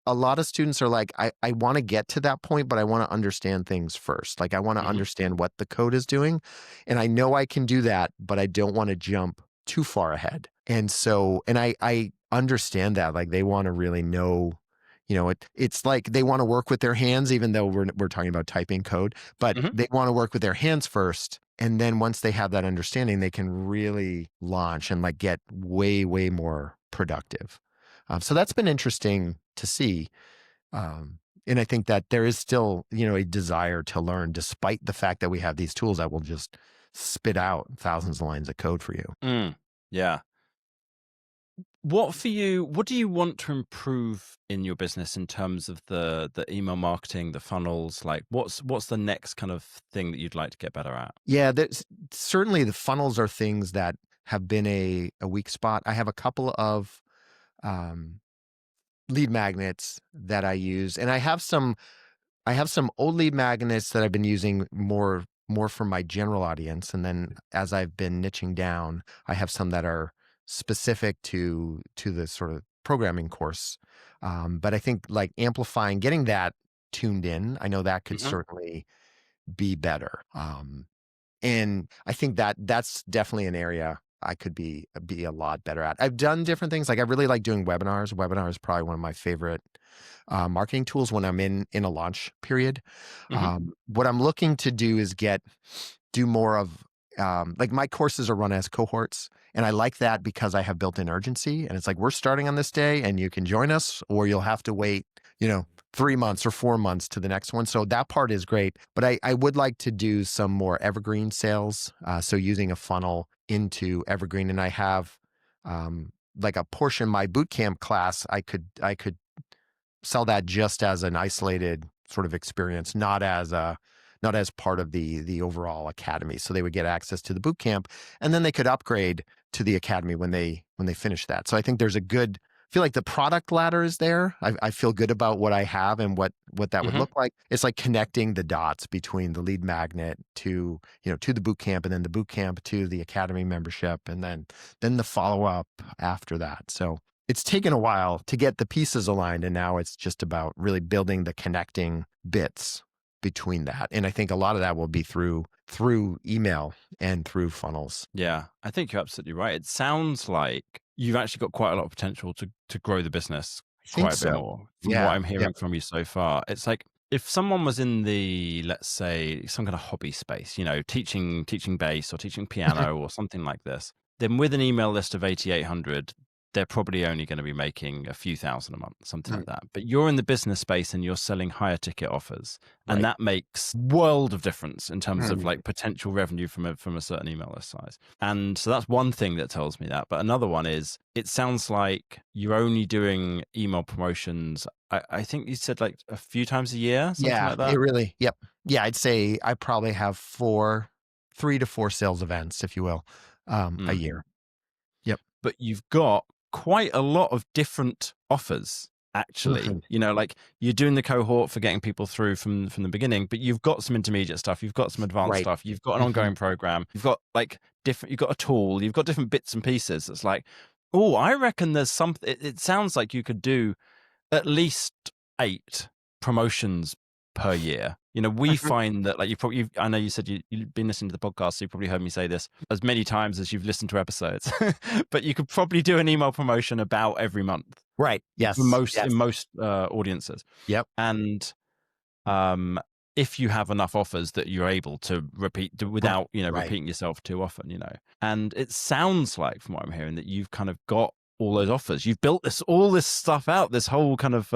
Speaker 1: a lot of students are like, I want to get to that point, but I want to understand things first. Like, I want to
Speaker 2: Mhm.
Speaker 1: understand what the code is doing. And I know I can do that, but I don't want to jump too far ahead. And so, and I understand that. Like, they want to really know, it's like they want to work with their hands, even though we're talking about typing code, but
Speaker 2: Mhm.
Speaker 1: they want to work with their hands first. And then once they have that understanding, they can really launch and like get way, way more productive. So that's been interesting to see. And I think that there is still, a desire to learn, despite the fact that we have these tools that will just spit out thousands of lines of code for you.
Speaker 2: Yeah. What do you want to improve in your business in terms of the email marketing, the funnels? Like, what's the next kind of thing that you'd like to get better at?
Speaker 1: Yeah, there's certainly the funnels are things that have been a weak spot. I have a couple of um, lead magnets that I use, and I have some old lead magnets that I've been using more for my general audience, and then as I've been niching down, I have some that are specific to the sort of programming course. But I think like amplifying, getting that tuned in, I know that could
Speaker 2: Mhm.
Speaker 1: certainly be better. And I think that that's definitely an area I could be a lot better at. I've done different things. Like, I really like doing webinars. Webinar is probably one of my favorite marketing tools when I'm in a launch period.
Speaker 2: Mhm.
Speaker 1: What I'm looking to do is do more of like, my courses are run as cohorts, and I like that because I have built-in urgency, and it's like, we're starting on this day, and you can join us, or you'll have to wait, 3 months or 4 months to the next one. So that part is great, but I would like to do some more evergreen sales. So using a funnel into evergreen, and I have like a portion my bootcamp class, I could sell that just as an isolated sort of experience, not as part of the overall academy. So they would get access to the boot camp, and then they could upgrade to the academy when they finish that. So I think there's I feel like the product ladder is there. I feel good about what I have and what that would
Speaker 2: Mhm.
Speaker 1: look like. It's like connecting the dots between the lead magnet to the boot camp, and then the boot camp to the academy membership, and then the follow up after that. So it's taken a while to get the pieces aligned, and now it's just about really building the connecting bits between that. And I think a lot of that will be through email and through funnels.
Speaker 2: Yeah, I think you're absolutely right. It sounds like you've actually got quite a lot of potential to grow the business
Speaker 1: I think
Speaker 2: quite a bit
Speaker 1: so.
Speaker 2: more from what
Speaker 1: Yeah.
Speaker 2: I'm
Speaker 1: Yeah.
Speaker 2: hearing from you so far. It's like if someone was in the, let's say, some kind of hobby space, teaching bass or teaching piano or something like this, then with an email list of 8,800, they're probably only going to be making a few thousand a month, something like
Speaker 1: Mm,
Speaker 2: that. But you're in the business space and you're selling higher ticket offers, and
Speaker 1: right.
Speaker 2: that makes world of difference in terms of
Speaker 1: Mhm.
Speaker 2: like potential revenue from a certain email list size. And so that's one thing that tells me that. But another one is it sounds like you're only doing email promotions. I think you said like a few times a year, something
Speaker 1: Yeah,
Speaker 2: like that.
Speaker 1: it really, yep. Yeah, I'd say I probably have 3 to 4 sales events, if you will, a
Speaker 2: Mm.
Speaker 1: year. Yep.
Speaker 2: But you've got quite a lot of different offers actually.
Speaker 1: Mhm.
Speaker 2: Like you're doing the cohort for getting people through from the beginning, but you've got some intermediate stuff, you've got some advanced
Speaker 1: Right.
Speaker 2: stuff, you've got an
Speaker 1: Mhm.
Speaker 2: ongoing program, you've got like different, you've got a tool, you've got different bits and pieces. It's like, oh, I reckon there's something. It sounds like you could do at least 8 promotions per year. We
Speaker 1: Mhm.
Speaker 2: find that like I know you said you've been listening to the podcast, so you probably heard me say this as many times as you've listened to episodes, but you could probably do an email promotion about every month
Speaker 1: Right.
Speaker 2: for
Speaker 1: Yes.
Speaker 2: most
Speaker 1: Yes.
Speaker 2: in most audiences.
Speaker 1: Yep.
Speaker 2: And if you have enough offers that you're able to repeat without
Speaker 1: Right.
Speaker 2: repeating yourself too often. And it sounds like from what I'm hearing that you've kind of got all those offers. You've built all this stuff out, this whole kind of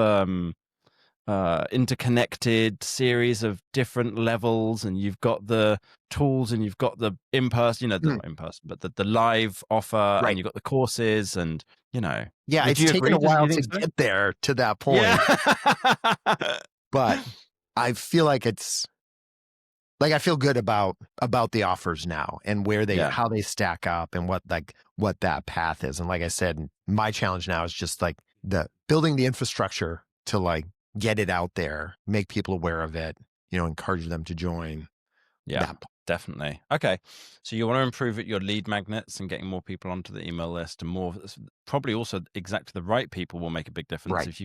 Speaker 2: interconnected series of different levels, and you've got the tools and you've got the in-person,
Speaker 1: Mm,
Speaker 2: not in-person, but the live offer, and
Speaker 1: right.
Speaker 2: you've got the courses, and
Speaker 1: Yeah,
Speaker 2: would
Speaker 1: it's
Speaker 2: you
Speaker 1: taken
Speaker 2: agree?
Speaker 1: a
Speaker 2: Do
Speaker 1: while
Speaker 2: you
Speaker 1: to
Speaker 2: think so?
Speaker 1: get there to that
Speaker 2: Yeah.
Speaker 1: point, but I feel like I feel good about the offers now and
Speaker 2: Yeah.
Speaker 1: how they stack up and what that path is. And like I said, my challenge now is just like the building the infrastructure to like get it out there, make people aware of it, encourage them to join
Speaker 2: Yeah,
Speaker 1: that.
Speaker 2: definitely. Okay. So you want to improve your lead magnets and getting more people onto the email list, and probably also exactly the right people will make a big difference.
Speaker 1: Right.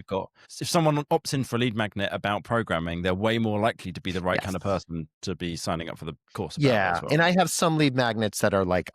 Speaker 2: If someone opts in for a lead magnet about programming, they're way more likely to be the right
Speaker 1: Yes.
Speaker 2: kind of person to be signing up for the course about it
Speaker 1: Yeah.
Speaker 2: as well.
Speaker 1: And I have some lead magnets that are like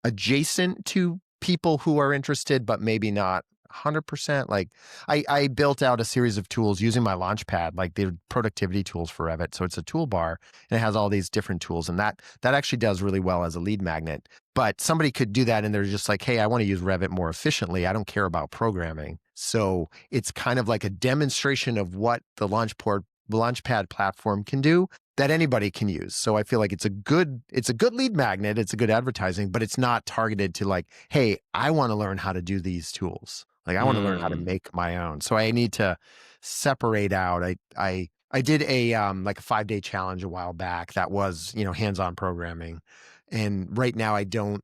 Speaker 1: adjacent to people who are interested, but maybe not 100%. Like I built out a series of tools using my Launchpad, like the productivity tools for Revit. So it's a toolbar and it has all these different tools. And that actually does really well as a lead magnet. But somebody could do that and they're just like, hey, I want to use Revit more efficiently. I don't care about programming. So it's kind of like a demonstration of what the Launchpad platform can do that anybody can use. So I feel like it's a good lead magnet, it's a good advertising, but it's not targeted to like, hey, I want to learn how to do these tools. Like I want to learn how to
Speaker 2: Mm.
Speaker 1: make my own. So I need to separate out. I did a like a 5-day challenge a while back that was, hands-on programming. And right now I don't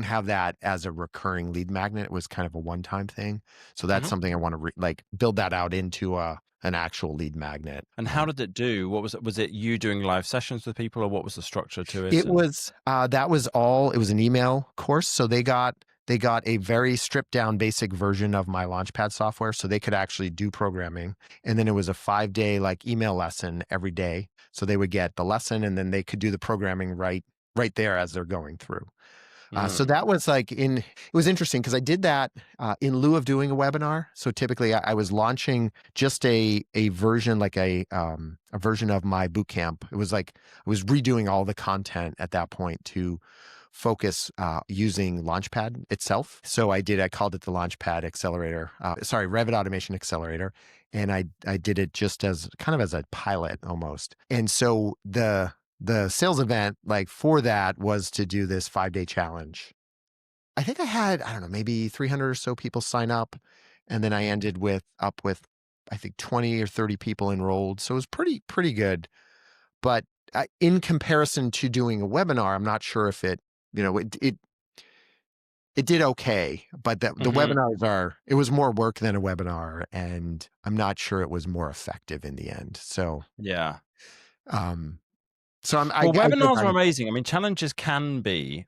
Speaker 1: have that as a recurring lead magnet. It was kind of a one-time thing. So that's
Speaker 2: Mhm.
Speaker 1: something I want to like build that out into an actual lead magnet.
Speaker 2: And how did it do? What was it? Was it you doing live sessions with people, or what was the structure to it?
Speaker 1: It was that was all. It was an email course, so they got a very stripped down basic version of my Launchpad software, so they could actually do programming. And then it was a 5-day like email lesson every day, so they would get the lesson, and then they could do the programming right there as they're going through. So that was it was interesting because I did that in lieu of doing a webinar. So typically I was launching just a version, like a version of my boot camp. It was like I was redoing all the content at that point to focus using Launchpad itself. So I called it the Launchpad Accelerator, Revit Automation Accelerator. And I did it just as kind of as a pilot almost. And so the sales event like for that was to do this 5-day challenge. I think I had, I don't know, maybe 300 or so people sign up. And then I ended with I think 20 or 30 people enrolled. So it was pretty good. But in comparison to doing a webinar, I'm not sure if it did okay, but the
Speaker 2: Mhm.
Speaker 1: webinars it was more work than a webinar, and I'm not sure it was more effective in the end. So,
Speaker 2: Yeah.
Speaker 1: um, so I
Speaker 2: Well,
Speaker 1: give
Speaker 2: webinars
Speaker 1: that
Speaker 2: are
Speaker 1: a
Speaker 2: amazing. I mean, challenges can be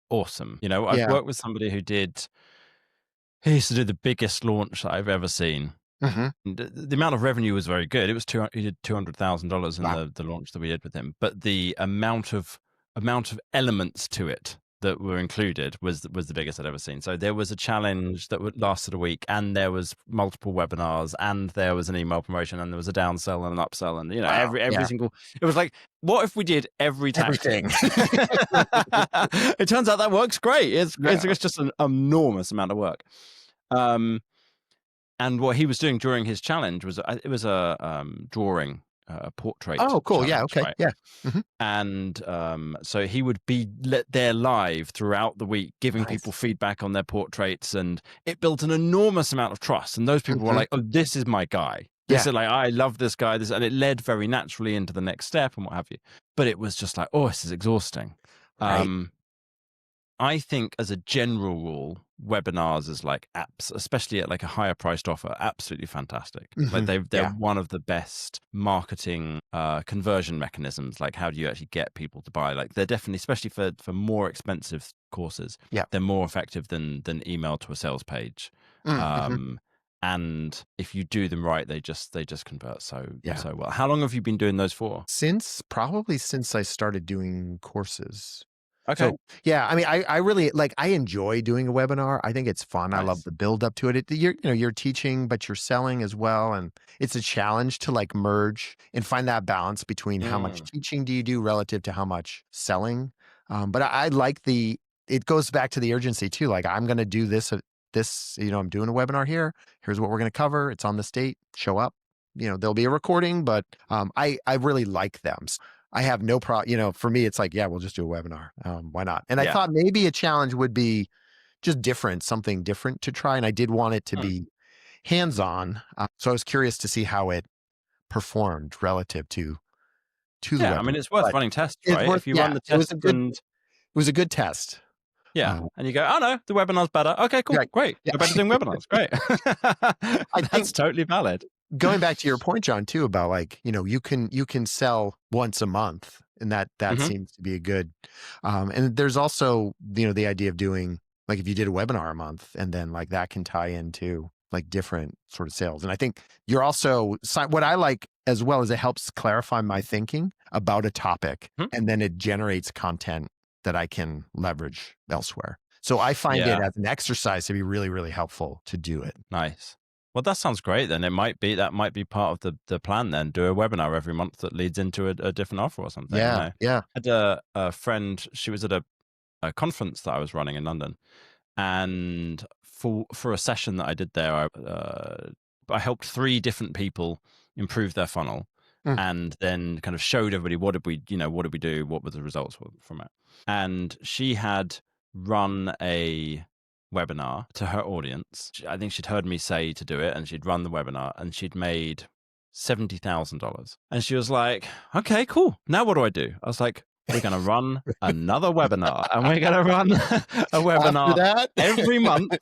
Speaker 2: awesome. I've
Speaker 1: yeah.
Speaker 2: worked with somebody he used to do the biggest launch that I've ever seen.
Speaker 1: Mhm.
Speaker 2: The amount of revenue was very good. It was he did $200,000 in
Speaker 1: Wow.
Speaker 2: the launch that we did with him, but the amount of elements to it that were included was the biggest I'd ever seen. So there was a challenge that lasted a week, and there was multiple webinars, and there was an email promotion, and there was a downsell and an upsell, and
Speaker 1: Wow.
Speaker 2: every
Speaker 1: Yeah.
Speaker 2: single. It was like, what if we did every tactic?
Speaker 1: Everything.
Speaker 2: It turns out that works great. It's
Speaker 1: Yeah.
Speaker 2: just an enormous amount of work. Um, and what he was doing during his challenge was it was a drawing, a portrait
Speaker 1: Oh, cool. Yeah.
Speaker 2: challenge,
Speaker 1: Okay.
Speaker 2: right?
Speaker 1: Yeah. Hmm.
Speaker 2: And so he would be there live throughout the week, giving people
Speaker 1: Nice.
Speaker 2: feedback on their portraits, and it built an enormous amount of trust. And those people were
Speaker 1: Hmm.
Speaker 2: like, "Oh, this is my guy. This
Speaker 1: Yeah.
Speaker 2: is like, I love this guy." This, and it led very naturally into the next step and what have you. But it was just like, oh, this is exhausting.
Speaker 1: Right.
Speaker 2: Um, I think as a general rule, webinars is like apps, especially at like a higher priced offer, absolutely fantastic. Like
Speaker 1: Hmm.
Speaker 2: they're
Speaker 1: Yeah.
Speaker 2: one of the best marketing conversion mechanisms. Like how do you actually get people to buy? Like they're definitely, especially for more expensive courses,
Speaker 1: Yeah.
Speaker 2: they're more effective than email to a sales page.
Speaker 1: Mm-hmm.
Speaker 2: Um, and if you do them right, they just convert
Speaker 1: Yeah.
Speaker 2: so well. How long have you been doing those for?
Speaker 1: Probably since I started doing courses.
Speaker 2: Okay,
Speaker 1: So yeah, I mean, I really like, I enjoy doing a webinar. I think it's fun. I love
Speaker 2: nice.
Speaker 1: the build up to it. You're teaching, but you're selling as well. And it's a challenge to like merge and find that balance between how much
Speaker 2: Mm,
Speaker 1: teaching do you do relative to how much selling. But I like it goes back to the urgency too. Like I'm going to do this, I'm doing a webinar here. Here's what we're going to cover. It's on the state, show up. There'll be a recording, but I really like them. I have no problem. For me, it's like, yeah, we'll just do a webinar. Why not? And I
Speaker 2: yeah.
Speaker 1: thought maybe a challenge would be just something different to try. And I did want it to
Speaker 2: Mm.
Speaker 1: be hands-on. So I was curious to see how it performed relative to the
Speaker 2: Yeah, I
Speaker 1: webinar.
Speaker 2: mean, it's worth
Speaker 1: But
Speaker 2: running tests,
Speaker 1: it's
Speaker 2: right?
Speaker 1: worth,
Speaker 2: If you
Speaker 1: yeah,
Speaker 2: run the tests and
Speaker 1: it was a good test.
Speaker 2: yeah,
Speaker 1: Uh,
Speaker 2: and you go, oh no, the webinar's better. Okay, cool,
Speaker 1: right.
Speaker 2: great.
Speaker 1: Yeah.
Speaker 2: Go back to doing webinars. Great.
Speaker 1: I
Speaker 2: That's
Speaker 1: think
Speaker 2: totally valid.
Speaker 1: going back to your point, John, too, about like, you can sell once a month, and that
Speaker 2: Hmm.
Speaker 1: seems to be a good. And there's also, the idea of doing, like, if you did a webinar a month, and then like that can tie into like different sort of sales. And I think you're also, what I like as well is it helps clarify my thinking about a topic,
Speaker 2: Hmm.
Speaker 1: and then it generates content that I can leverage elsewhere. So I find it
Speaker 2: Yeah,
Speaker 1: as an exercise to be really, really helpful to do it.
Speaker 2: nice. Well, that sounds great. Then that might be part of the plan. Then do a webinar every month that leads into a different offer or something.
Speaker 1: Yeah. Yeah.
Speaker 2: I had a friend. She was at a conference that I was running in London, and for a session that I did there, I helped 3 different people improve their funnel,
Speaker 1: Mm.
Speaker 2: and then kind of showed everybody what did we do, what were the results from it. And she had run a webinar to her audience. I think she'd heard me say to do it, and she'd run the webinar, and she'd made $70,000. And she was like, "Okay, cool. Now what do I do?" I was like, "We're going to run another webinar, and we're going to run a
Speaker 1: After
Speaker 2: webinar
Speaker 1: that,
Speaker 2: every month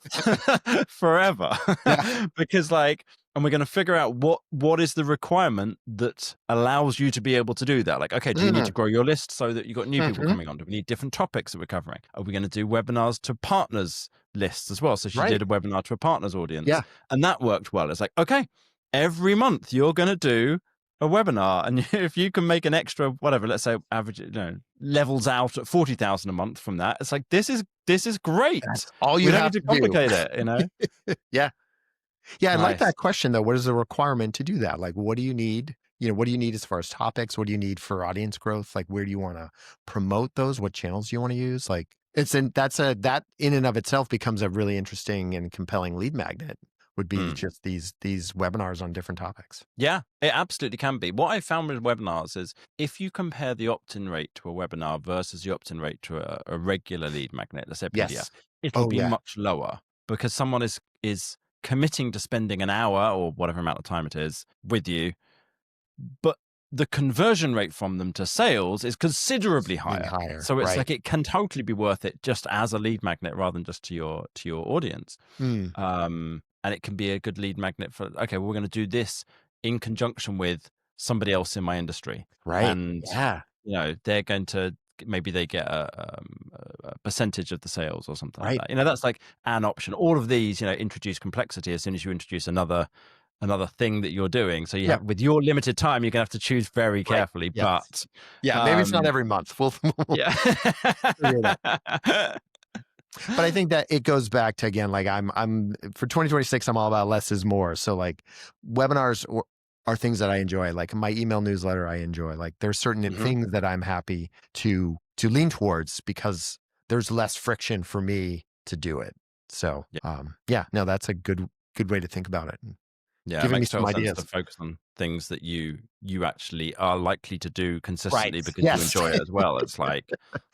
Speaker 2: forever."
Speaker 1: yeah.
Speaker 2: Because and we're going to figure out what is the requirement that allows you to be able to do that. Like, okay, do you need to
Speaker 1: Mm.
Speaker 2: grow your list so that you've got new people
Speaker 1: Mhm.
Speaker 2: coming on? Do we need different topics that we're covering? Are we going to do webinars to partners lists as well? So she
Speaker 1: Right.
Speaker 2: did a webinar to a partners audience,
Speaker 1: Yeah.
Speaker 2: and that worked well. It's like, okay, every month you're going to do a webinar, and if you can make an extra whatever, let's say average, levels out at 40,000 a month from that, it's like this is great.
Speaker 1: That's all
Speaker 2: We
Speaker 1: you
Speaker 2: don't
Speaker 1: have
Speaker 2: need to
Speaker 1: to do.
Speaker 2: complicate it.
Speaker 1: Yeah. Yeah, I like
Speaker 2: Nice.
Speaker 1: that question though. What is the requirement to do that? Like, what do you need? What do you need as far as topics? What do you need for audience growth? Like, where do you want to promote those? What channels do you want to use? Like, that in and of itself becomes a really interesting and compelling lead magnet. Would be
Speaker 2: Mm.
Speaker 1: just these webinars on different topics.
Speaker 2: Yeah, it absolutely can be. What I found with webinars is if you compare the opt-in rate to a webinar versus the opt-in rate to a regular lead magnet, let's say a PDF,
Speaker 1: Yes.
Speaker 2: it'll
Speaker 1: Oh
Speaker 2: be
Speaker 1: yeah.
Speaker 2: much lower because someone is committing to spending an hour or whatever amount of time it is with you, but the conversion rate from them to sales is considerably
Speaker 1: Being
Speaker 2: higher.
Speaker 1: higher.
Speaker 2: So it's
Speaker 1: Right.
Speaker 2: like it can totally be worth it just as a lead magnet rather than just to your audience.
Speaker 1: Mm.
Speaker 2: And it can be a good lead magnet for, okay, well, we're going to do this in conjunction with somebody else in my industry.
Speaker 1: Right.
Speaker 2: And,
Speaker 1: Yeah.
Speaker 2: they're going to, maybe they get a percentage of the sales or something like
Speaker 1: Right.
Speaker 2: that. That's like an option. All of these, introduce complexity as soon as you introduce another thing that you're doing. So you
Speaker 1: Yeah.
Speaker 2: have, with your limited time, you're going to have to choose very
Speaker 1: Right.
Speaker 2: carefully,
Speaker 1: Yes.
Speaker 2: but,
Speaker 1: Yeah. Maybe it's not
Speaker 2: um,
Speaker 1: every month. We'll
Speaker 2: yeah.
Speaker 1: figure it out. But I think that it goes back to, again, like I'm for 2026, I'm all about less is more. So like webinars are things that I enjoy. Like my email newsletter, I enjoy. Like there's certain
Speaker 2: Mhm.
Speaker 1: things that I'm happy to lean towards because there's less friction for me to do it. So,
Speaker 2: Yeah.
Speaker 1: no, that's a good way to think about it.
Speaker 2: Yeah, it
Speaker 1: Giving me
Speaker 2: makes
Speaker 1: some
Speaker 2: total sense
Speaker 1: ideas.
Speaker 2: to focus on things that you actually are likely to do
Speaker 1: Right.
Speaker 2: consistently because you
Speaker 1: Yes.
Speaker 2: enjoy it as well. It's like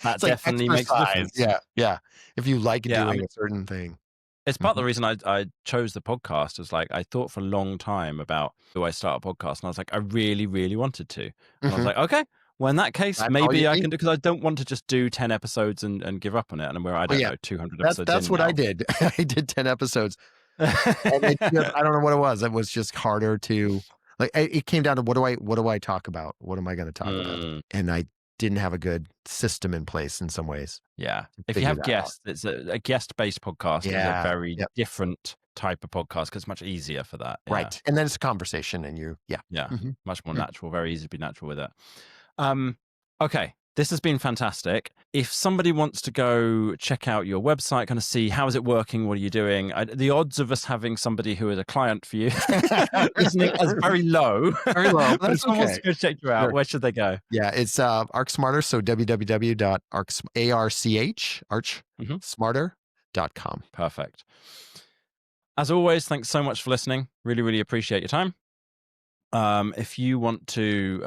Speaker 2: that
Speaker 1: It's like
Speaker 2: definitely makes a
Speaker 1: exercise.
Speaker 2: difference.
Speaker 1: Yeah. Yeah. If you like
Speaker 2: Yeah, I
Speaker 1: doing
Speaker 2: mean,
Speaker 1: a certain thing.
Speaker 2: it's part of
Speaker 1: Mhm.
Speaker 2: the reason I chose the podcast. Is like I thought for a long time about do I start a podcast, and I was like I really really wanted to, and I was
Speaker 1: Mhm.
Speaker 2: like okay, well in that case
Speaker 1: That's all you
Speaker 2: maybe I
Speaker 1: need.
Speaker 2: can do because I don't want to just do 10 episodes and give up on it, and we're I
Speaker 1: Oh,
Speaker 2: don't
Speaker 1: yeah.
Speaker 2: know 200
Speaker 1: That's
Speaker 2: episodes
Speaker 1: that's
Speaker 2: in
Speaker 1: what I
Speaker 2: now.
Speaker 1: did. I did 10 episodes, and I don't know what it was. It was just harder to like, it came down to what do I talk about? What am I gonna talk about?
Speaker 2: Mm.
Speaker 1: And I didn't have a good system in place in some ways
Speaker 2: Yeah.
Speaker 1: to
Speaker 2: If you
Speaker 1: figure
Speaker 2: have
Speaker 1: that out.
Speaker 2: guests, it's a guest-based podcast is a
Speaker 1: Yeah.
Speaker 2: very
Speaker 1: Yep.
Speaker 2: different type of podcast because it's much easier for that. Yeah.
Speaker 1: Right. And then it's a conversation and yeah.
Speaker 2: Yeah.
Speaker 1: Mhm.
Speaker 2: Much more
Speaker 1: Mm.
Speaker 2: natural, very easy to be natural with it. Um, okay. This has been fantastic. If somebody wants to go check out your website, kind of see how is it working, what are you doing, the odds of us having somebody who is a client for you listening is very low.
Speaker 1: Very low.
Speaker 2: But if
Speaker 1: That's
Speaker 2: someone wants
Speaker 1: okay.
Speaker 2: to go check you out,
Speaker 1: Sure.
Speaker 2: where should they go?
Speaker 1: Yeah, it's ArcSmarter, so
Speaker 2: Mhm.
Speaker 1: archsmarter.com.
Speaker 2: Perfect. As always, thanks so much for listening. Really, really appreciate your time. If you want to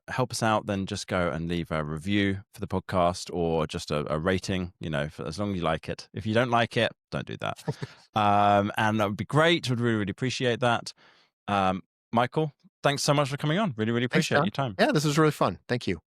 Speaker 2: help us out, then just go and leave a review for the podcast or just a rating, for as long as you like it. If you don't like it, don't do that. And that would be great. Would really, really appreciate that. Michael, thanks so much for coming on. Really, really
Speaker 1: Thanks,
Speaker 2: appreciate
Speaker 1: John.
Speaker 2: your time.
Speaker 1: Yeah, this was really fun. Thank you.